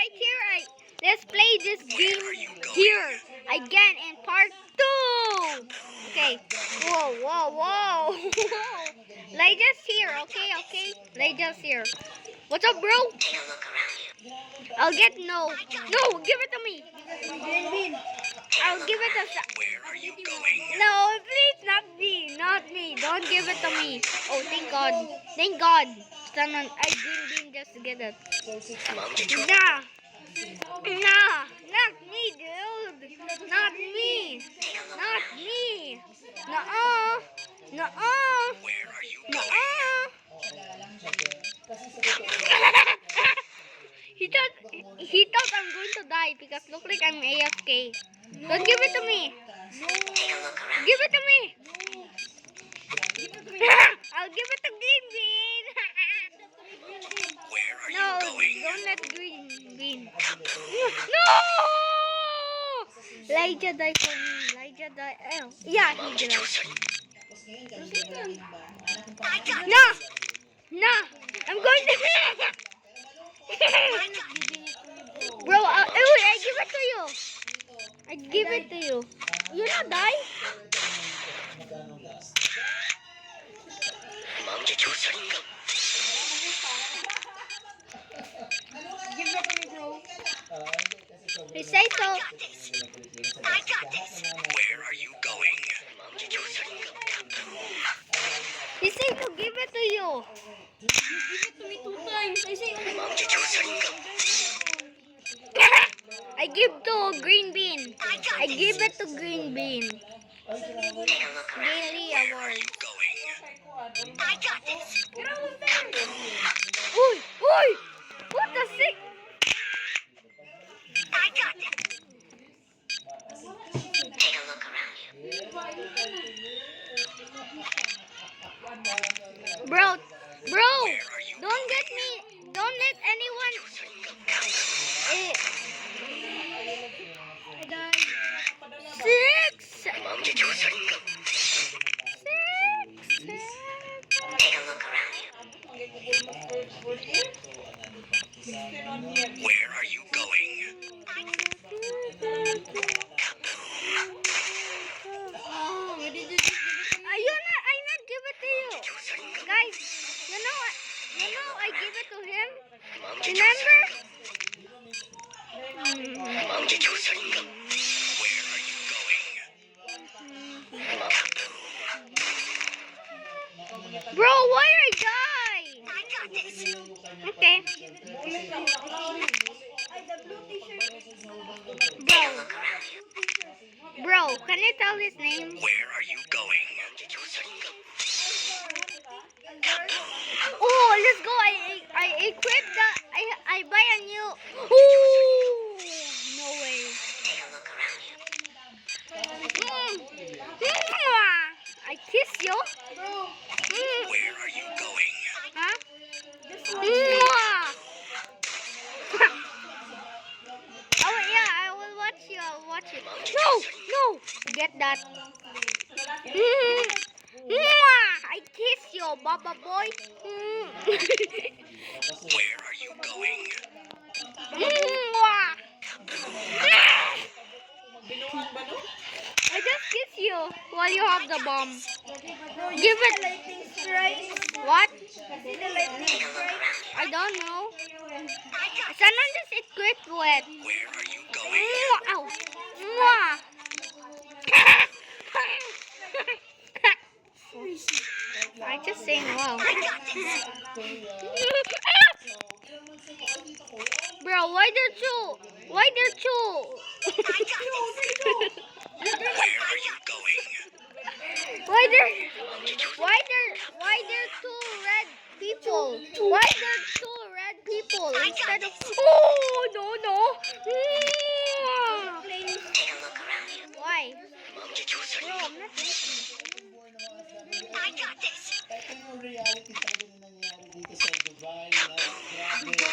right here. Let's play this game here again in part 2. Okay. Whoa, whoa, whoa. Elijah's here. Okay. Elijah's here. What's up, bro? I'll get no. No, give it to me. I'll give it to. Where are you going? No, please, not me. Not me. Don't give it to me. Oh, thank God. Thank God. Someone, I green bean just to get it. Nah. Nah. Not me, dude. Not me. Not me. Nuh-uh. Nuh-uh. Where are you going? Nuh-uh. He thought I'm going to die because look like I'm AFK. Don't give it to me. Give it to me. I'll give it to Green Bean. Where are No, you going? don't let Green Bean. No! Elijah died for me. Elijah died. Oh, yeah, he did. No! No! I'm going to... Bro, I give it to you. I give it to you. You not die? Give it to me, bro. He say so. I got this. Where are you going? He say to give it to you. You give it to me 2 times. I say I give to Green Bean. I give it to Green Bean. Daily Where are award. you going? I got this. Uy! Uy! What the sick? I got this. Take a look around you. Bro, Where are you don't get me. Don't let anyone. Eh, I died. 6. Take a look around you. Where are you going? I not give it to you. Guys, you know I give it to him. Remember? Where are you going? Bro, why I die? I got this. Okay. Bro, can you tell his name? Where are you going? Oh, let's go. I equip the I buy a new. Ooh, no way. Take a look around you. I kiss you. Where are you going? Huh? Oh yeah, I will watch you. I'll watch you. No. Get that. I kiss you, Baba boy. Where are you going? I just kiss you while you have the bomb. Give it. What? I don't know. Someone just equipped with. Where are you going? Ow. I just saying wow. Bro, why there two? Why there two? Where are you going? Why there two red people? Why there two red people instead of no. Take a look around you. Why? Bro, I'm not listening. I got this. Yung reality talaga na nangyari dito sa Dubai na grabe na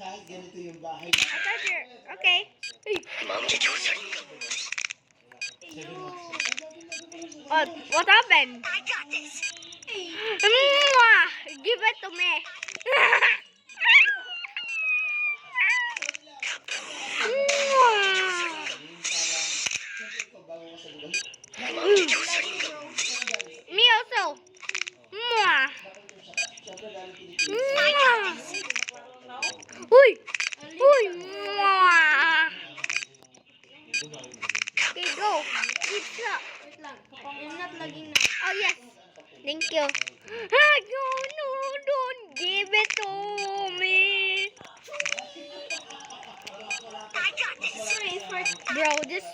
kahit ganito yung bahay na I thought you're okay. What happened? I got this. Give it to me. Uy! Uy! Mwah! Okay, go. Pizza. Wait lang. I'm not lagging now. Oh, yes. Thank you. Ah, no, don't give it to me. Sorry, for Bro, this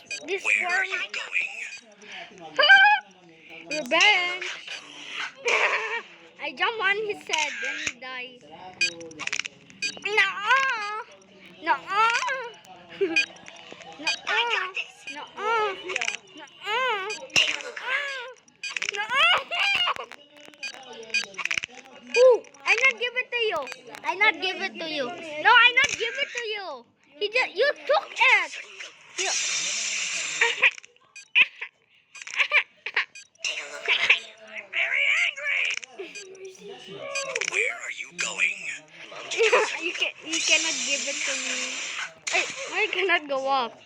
Where are worm. you going? Revenge. I jump on his head and he died. No. No. No. No. No. Ooh, I not give it to you. I not give it to you. No, I not give it to you. You took it. You. I'm very angry. Where are you going? You cannot give it to me. I cannot go up.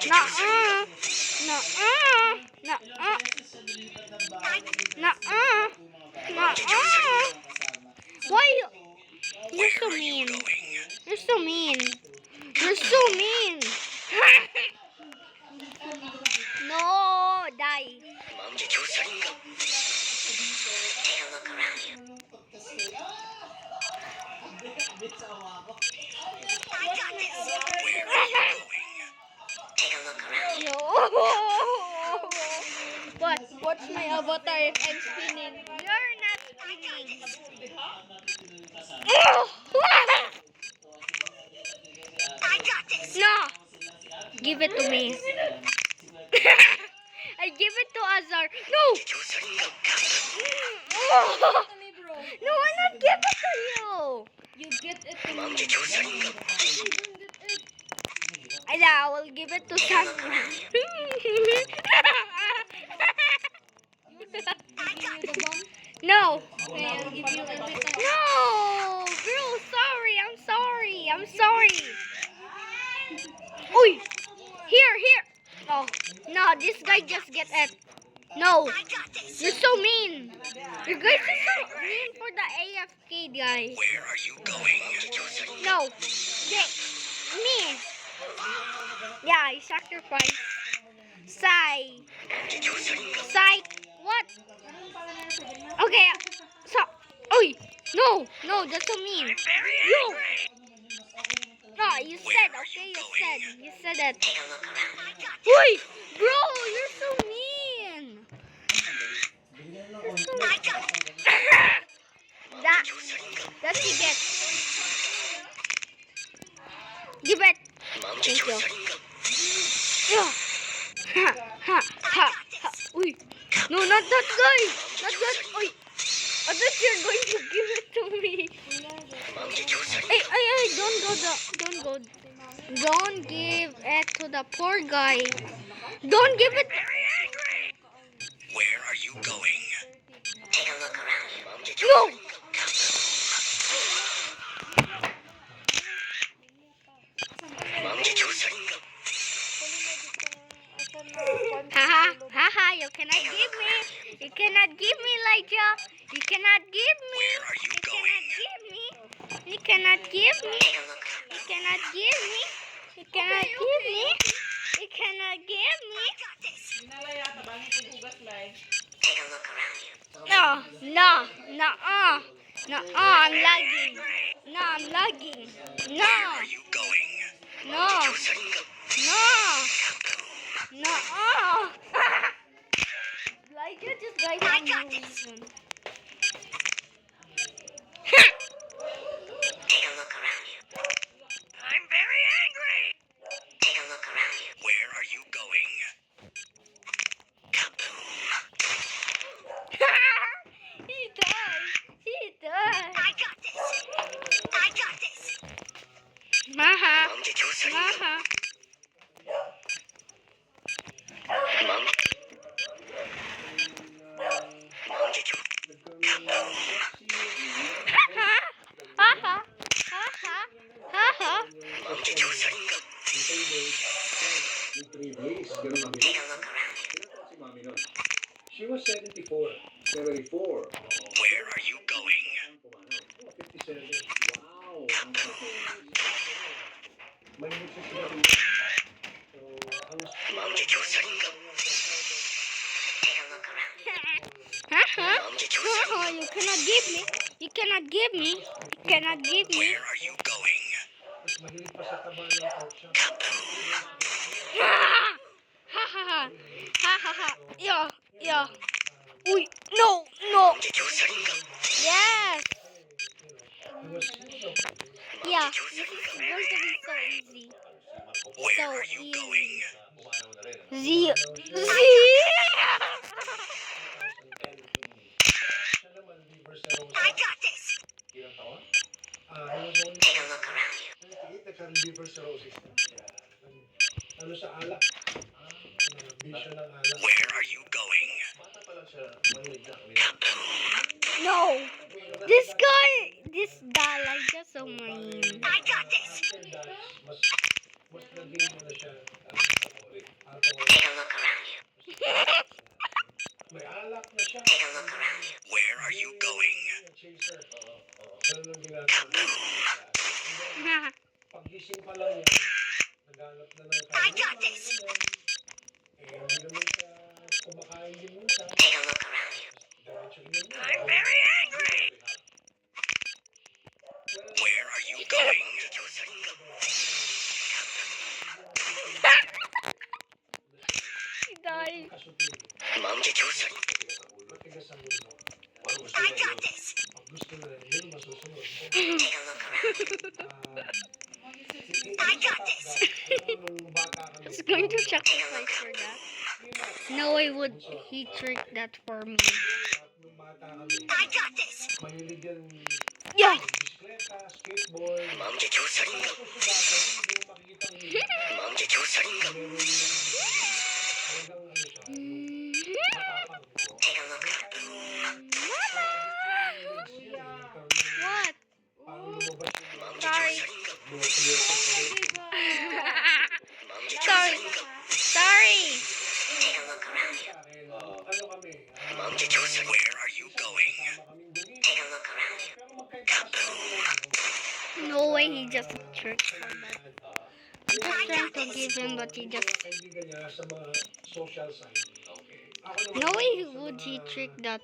Nuh-uh. Nuh-uh. Nuh-uh. Nuh-uh. Nuh-uh. Why you're so mean. You're so mean. You're so mean. No, die. Yo. What? what's my avatar if I'm spinning? You're not spinning. No. Give it to me. I give it to Azar. No. To me, bro. No, I not give it to you. You get it to me. I don't get it. I will give it to someone. Give you the bomb. No. Okay, I'll give you every time. No. Bro, sorry. I'm sorry. I'm sorry. Oi. Here. Oh. No, this guy just get it. No. You're so mean. You guys are so mean for the AFK guy. Where are you going? No. Me. Yeah, I sacrifice. Psych. What? Okay. So. Oi. No, that's so mean. You. No, you said, okay, you said it. Oi, bro, you're so mean. That's you get. Give it. Thank you. Yeah. Ha. Oi. No, not that guy. Not that. Oi. I thought you're going to give it to me. Hey, don't go. Don't give it to the poor guy. Don't give it. Where are you going? No. Haha, you cannot give me. You cannot give me, Elijah. You cannot give me. Where are you going? You cannot give me. You cannot give me. You cannot give me. You cannot give me. No, I'm lagging. Where are you going? No. Elijah just died for no reason. I'm very angry. Where are you going? He died. I got this. Maha. She was 74. 74. Where are you going? Wow! May mixes sila rin. So, ang Haha, you cannot give me. You cannot give me. You cannot give me. Where are you going? mas mahilig pa sa taba ng pork chop. Ha ha ha. Ha ha ha. Yeah, yeah. Uy, no, no. Yes. He was, Yeah, this is going to be so easy. Where So are you easy. going? Z. Z. siya naman, liver cirrhosis. Ilang taon? He was only 98, nagka-liver cirrhosis na. Ano sa alak? Bisyo ng alak. Where are you going? Bata pa lang siya, mahilig na. No. This guy, this Dalai just so mean. After that, mas naging ano siya, alcohol. May alak na siya. Where are you going? Chaser. Ganun ang ginagawa. Paggising pa lang yan, naghanap na ng kain. Hindi naman siya kumakain din minsan. Diretso inom na. I'm very angry. Where are you going? Guys. Kasutin. Matigas ang ulo. Pag gusto na yun, masusunod. Nung bata kami, He's going to sacrifice for that. No way would he trick that for me. nung bata kami, mahilig yan Yeah. bisikleta, skateboard. 멈춰 Susugatan, hindi mo makikita ang meron hanggang ano siya, What? paano lumabas yung Sorry. Sorry. Sorry. Sorry. Ano kami? Where are you going? Kaming dumi. Pero magkaiba kasi No way he just tricked for that. I'm just trying to give him, but he just. kaibigan niya sa mga social site. Ako naman, No way sa would he mga trick that.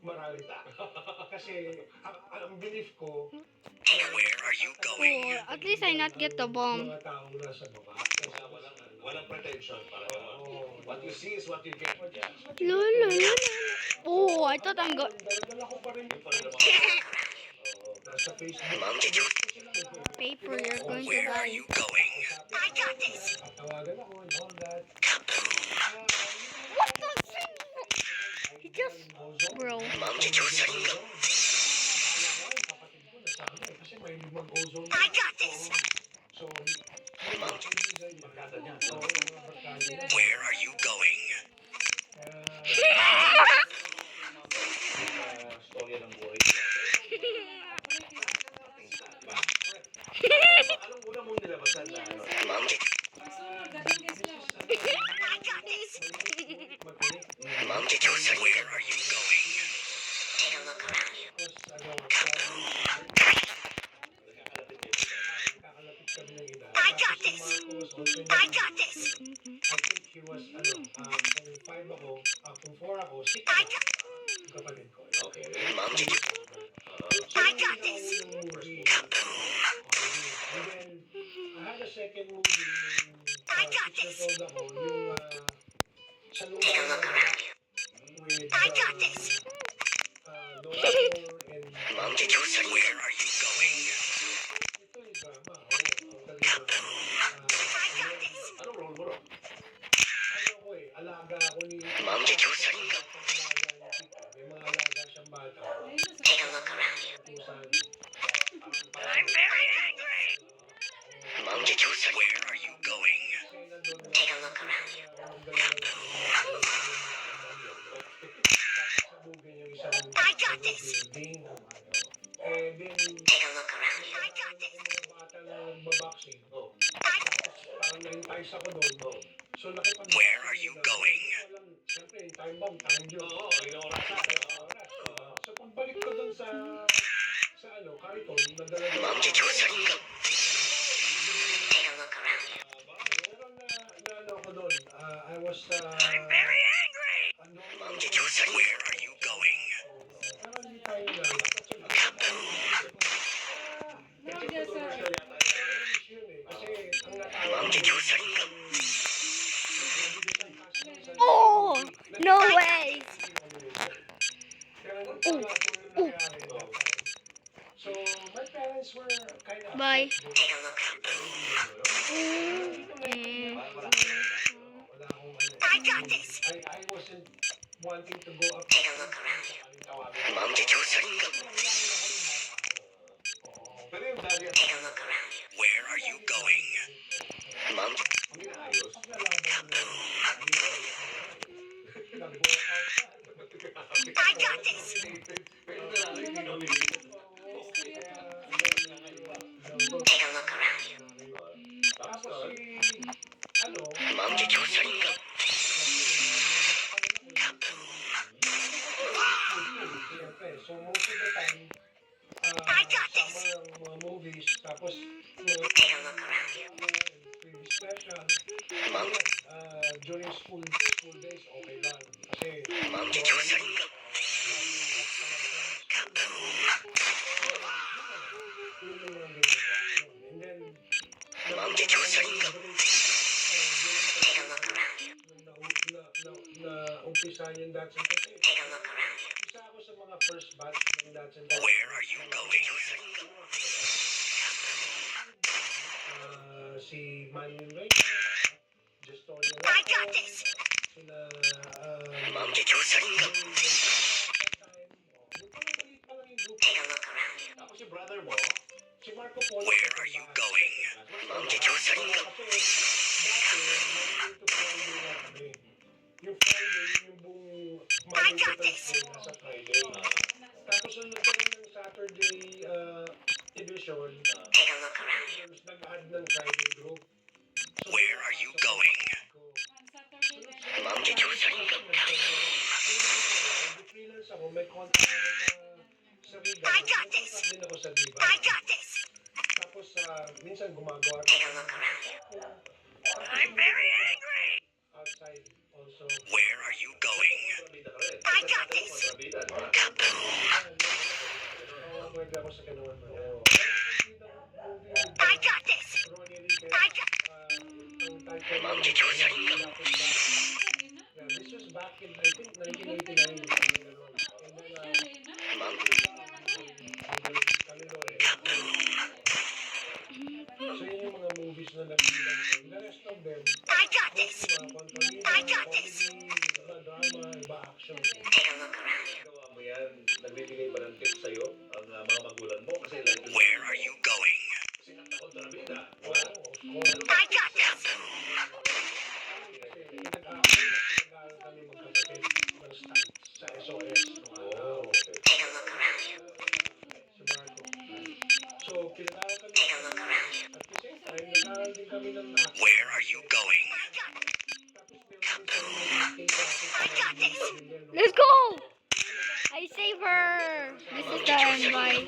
Maralita. Kasi ang belief ko, Where are you going? Or at least I not get the bomb. mga tao nasa baba. Walang pretension para what you see is what you get. Lolo. Oh, I thought I'm going. Dala ko pa rin yung nasa Facebook. Paper, you're going to Where are die. you going? Tawagan ako and all that. What the thing? He just. Bro. Kapatid ko nasabi kasi may mag-ozone. So, Barkada niya. Where are you going? Storya ng buhay. Anong una mong nilabasan na ano? Where are you going? I think he was, kung 5 ako, kung 4 ako, 6 ako. Kapatid ko. Okay. I got this. And then, I had a second movie yung 6 years old ako, yung sa lugar with Lola and Where are you going? ito yung drama. Anong role mo ron? Ano ko alaga ako ni alaga ni Tito. May mga alaga siyang bata. I'm very angry. Where are you going? I got this. And then, I got this. Bata na nagbaboxing. Parang na-entice ako doon. So, nakipag- Where are you going? Siyempre, yung time bomb, time yun. Oo, inoras. So, pagbalik ko doon sa ano, Python, nagdala-dala. Mom, did you say go? Take a look around you. Pero na ako doon, I was, I'm very angry! Mom, did you say where are you going? Pero hindi tayo na. Controversial yata yun. Kasi ang natawag. Mom, did you say go? Oh, no way. So my parents were kind of Bye. Take a look out. Mm. I got this! I wasn't wanting to go up. Take a look around you. Mom, did you say go? Pero yung daddy at Take a look around you. Where are you going? Mom, hindi na ayos. I got this! Pero nanay, hindi na umilit. Take a look around you. Tapos ano, Mom, did you say go? siyempre, so most of the time, I got this. mga movies, tapos Take a look around you. previous session, Mom, during school days, okay lang. Kasi, Mom, did you say go? yun yung mga ginagawa. And then, Mom, did you say go? Take a look around you. umpisa yung Dats and Cafe. Take a look around you. Isa ako sa mga first batch ng Dats and Cafe. Where are you going? Si Manuel Reyes, Justoria I got this. sila, Mom, did you say go? Take a look around you. Tapos si brother mo, si Marco Polo. Where are you going? Mom, did you say go? Yung Friday, yung buong I got this. nasa Friday. Tapos nung nagkaroon ng Saturday edition, Take a look around you. nag-add ng Friday group. Where are you going? Mom, did you say go? Freelance ako, may contact ako sa Viva. I got this. May contact din ako sa Viva. I got this. Tapos minsan gumagawa Take a look around you. I'm very angry. outside also. Where are you going? kontrabida ka rin. I got this. Kontrabida, di ba? Pwede ako sa ganun. I got this. I got. Mom, did you say go? Yeah, this was back in, I think, 1989. And then, Mom, so yun yung mga movies na nagbilang ko. The rest of them, I got this. mga kontrabida, I got this. comedy, drama, iba action. Take a look around you. Gawa mo yan, nagbibigay ba ng tips sa'yo ang mga magulang mo? Kasi like, Where are you going? sikat na kontrabida. Oo, of course. I got this. Kasi nag-aaral kami magkapatid ng stunts sa SOS. Oh, okay. Take a look around you. Si Marco. So, pinag-aaral kami. Take a look around you. At the same time, nag-aaral din kami ng acting. Where are you going? Tapos meron din kami ng acting classes. I got this. Let's go. I save her. This is the end. Bye.